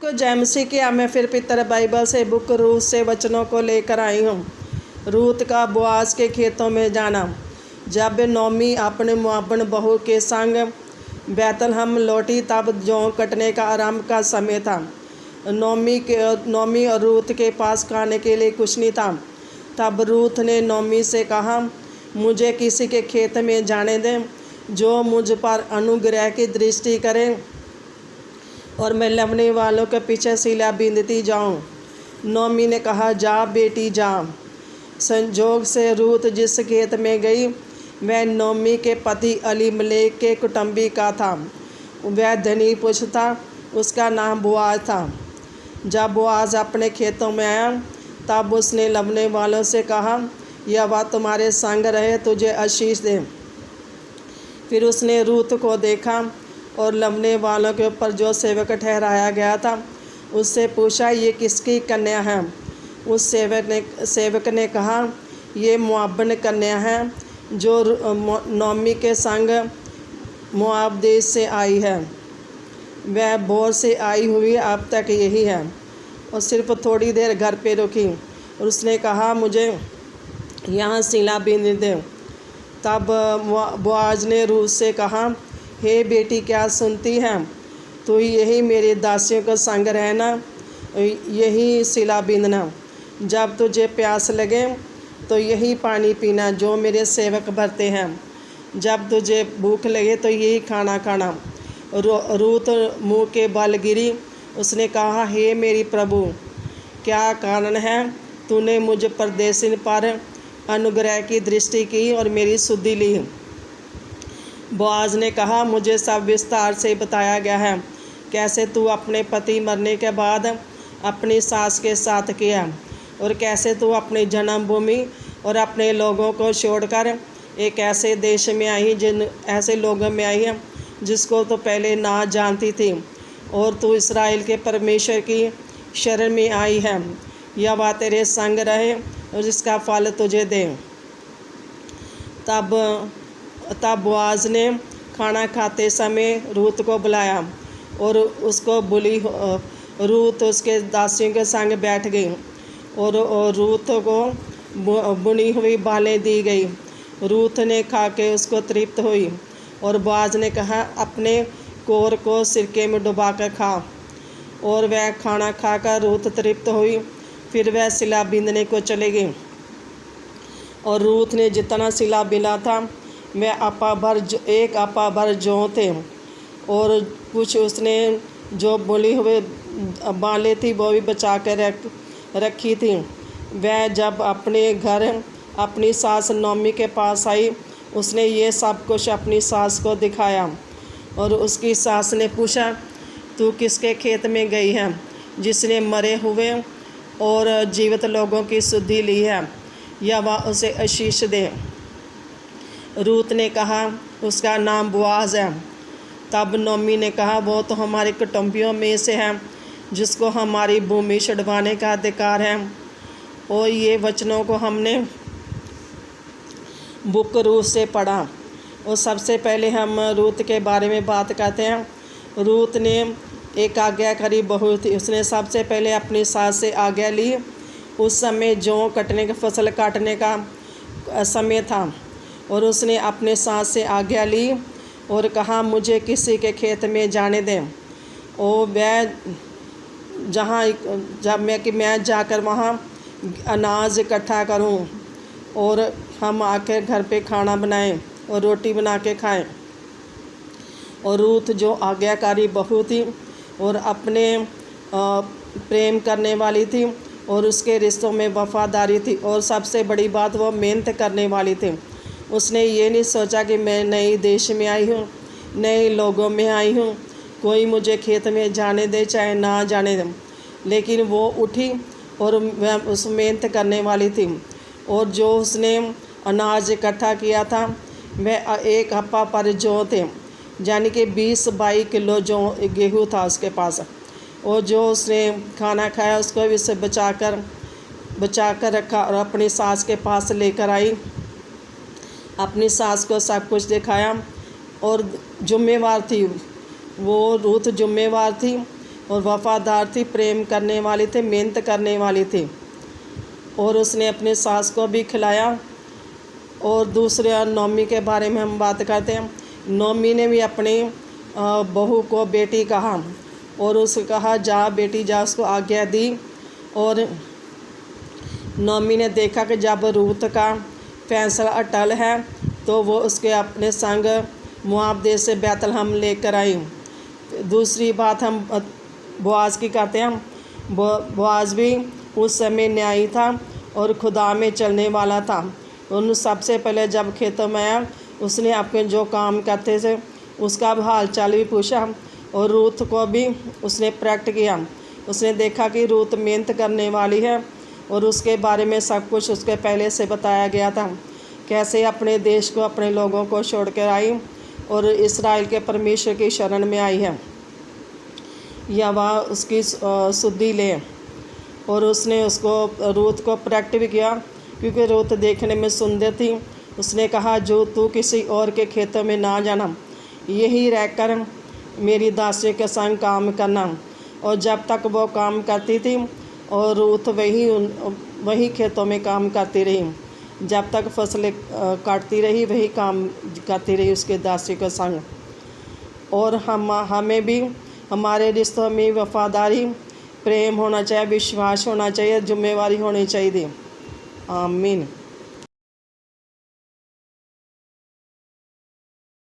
को जय मसीह की। मैं फिर पितर बाइबल से बुक रूत से वचनों को लेकर आई हूँ। रूत का बोआज के खेतों में जाना। जब नौमी अपने मुआबन बहू के संग बैतलहम लौटी तब जौ कटने का आरंभ का समय था। नौमी और रूत के पास खाने के लिए कुछ नहीं था। तब रूत ने नौमी से कहा, मुझे किसी के खेत में जाने दें जो मुझ पर अनुग्रह की दृष्टि करे और मैं लवने वालों के पीछे सिला बीनती जाऊं। नौमी ने कहा, जा बेटी जा। संजोग से रूत जिस खेत में गई वह नौमी के पति अलीमलेक के कुटुंबी का था। वह धनी पुरुष था, उसका नाम बोआज था। जब बोआज अपने खेतों में आया तब उसने लवने वालों से कहा, यहोवा तुम्हारे संग रहे, तुझे आशीष दे। फिर उसने रूत को देखा और लवने वालों के ऊपर जो सेवक ठहराया गया था उससे पूछा, ये किसकी कन्या है? उस सेवक ने कहा, ये मुआबन कन्या है जो नौमी के संग मोआब देश से आई है। वह बोर से आई हुई अब तक यही है। और सिर्फ थोड़ी देर घर पे रुकी और उसने कहा, मुझे यहाँ सिला बीन दे। तब बोआज ने रूत से कहा, हे बेटी, क्या सुनती है? तू यही मेरी दासियों का संग रहना, यही सिला बीनना। जब तुझे प्यास लगे तो यही पानी पीना जो मेरे सेवक भरते हैं। जब तुझे भूख लगे तो यही खाना खाना। रूत मुँह के बल गिरी। उसने कहा, हे मेरी प्रभु, क्या कारण है? तूने मुझ परदेशिन पर अनुग्रह की दृष्टि की और मेरी सुधि ली। बोआज ने कहा, मुझे सब विस्तार से बताया गया है कैसे तू अपने पति मरने के बाद अपनी सास के साथ किया और कैसे तू अपनी जन्मभूमि और अपने लोगों को छोड़कर एक ऐसे देश में आई, ऐसे लोगों में आई है जिसको तो पहले ना जानती थी, और तू इस्राएल के परमेश्वर की शरण में आई है। यहोवा तेरे संग रहे और इसका फल तुझे दे। तब बोआज ने खाना खाते समय रूत को बुलाया और उसको बुली। रूत उसके दासियों के संग बैठ गई और रूत को बुनी हुई बालें दी गई। रूत ने खा के उसको तृप्त हुई और बोआज ने कहा, अपने कोर को सिरके में डुबाकर खा। और वह खाना खाकर रूत तृप्त हुई। फिर वह सिला बीनने को चली गई और रूत ने जितना सिला बिना था वह एक आपा भर जौ थे और कुछ उसने जो बुली हुए बालें थी वो भी बचा कर रखी थी। वह जब अपने घर अपनी सास नौमी के पास आई, उसने ये सब कुछ अपनी सास को दिखाया और उसकी सास ने पूछा, तू किसके खेत में गई है जिसने मरे हुए और जीवित लोगों की सुधि ली है? यहोवा उसे आशीष दे। रूत ने कहा, उसका नाम बोआज है। तब नौमी ने कहा, वो तो हमारे कुटुंबियों में से है जिसको हमारी भूमि छुड़वाने का अधिकार है। और ये वचनों को हमने बुक रूत से पढ़ा। और सबसे पहले हम रूत के बारे में बात करते हैं। रूत ने एक आज्ञाकारी बहू थी। उसने सबसे पहले अपनी सास से आज्ञा ली। उस समय जौ कटने का फसल काटने का समय था और उसने अपने सास से आज्ञा ली और कहा, मुझे किसी के खेत में जाने दें और वह मैं जाकर वहाँ अनाज इकट्ठा करूँ और हम आकर घर पे खाना बनाएं और रोटी बना के खाएं। और रूत जो आज्ञाकारी बहू थी और अपने प्रेम करने वाली थी और उसके रिश्तों में वफादारी थी, और सबसे बड़ी बात वो मेहनत करने वाली थी। उसने ये नहीं सोचा कि मैं नए देश में आई हूँ, नए लोगों में आई हूँ, कोई मुझे खेत में जाने दे चाहे ना जाने दे, लेकिन वो उठी और वह उस मेहनत करने वाली थी। और जो उसने अनाज इकट्ठा किया था वह एक हप्पा पर जौ थे, यानी कि 20-22 किलो जौ गेहूँ था उसके पास। और जो उसने खाना खाया उसको भी से बचा कर रखा और अपनी सास के पास लेकर आई। अपनी सास को सब कुछ दिखाया और जिम्मेवार थी, वो रूत जिम्मेवार थी और वफ़ादार थी, प्रेम करने वाली थी, मेहनत करने वाली थी। और उसने अपनी सास को भी खिलाया। और दूसरे नौमी के बारे में हम बात करते हैं। नौमी ने भी अपनी बहू को बेटी कहा और उसको कहा जा बेटी जा, उसको आज्ञा दी। और नौमी ने देखा कि जब रूत का फैसला अटल है तो वो उसके अपने संग मोआब देश से बैतलहम लेकर आई। दूसरी बात हम बोआज की करते हैं। बोआज भी उस समय न्यायी था और खुदा में चलने वाला था। उन सबसे पहले जब खेतों में आया, उसने अपने जो काम करते थे उसका हाल चाल भी पूछा और रूत को भी उसने प्रकट किया। उसने देखा कि रूत मेहनत करने वाली है और उसके बारे में सब कुछ उसके पहले से बताया गया था, कैसे अपने देश को, अपने लोगों को छोड़ कर आई और इस्राएल के परमेश्वर की शरण में आई है, या वह उसकी शुद्धि ले। और उसने उसको रूत को प्रकट भी किया, क्योंकि रूत देखने में सुंदर थी। उसने कहा जो तू किसी और के खेतों में ना जाना, यही रहकर मेरी दासी के संग काम करना। और जब तक वो काम करती थी और रूत वही खेतों में काम करती रही, जब तक फसलें काटती रही वही काम करती रही उसके दासी के संग। और हमें भी हमारे रिश्तों में वफादारी, प्रेम होना चाहिए, विश्वास होना चाहिए, जिम्मेवारी होनी चाहिए। आमीन।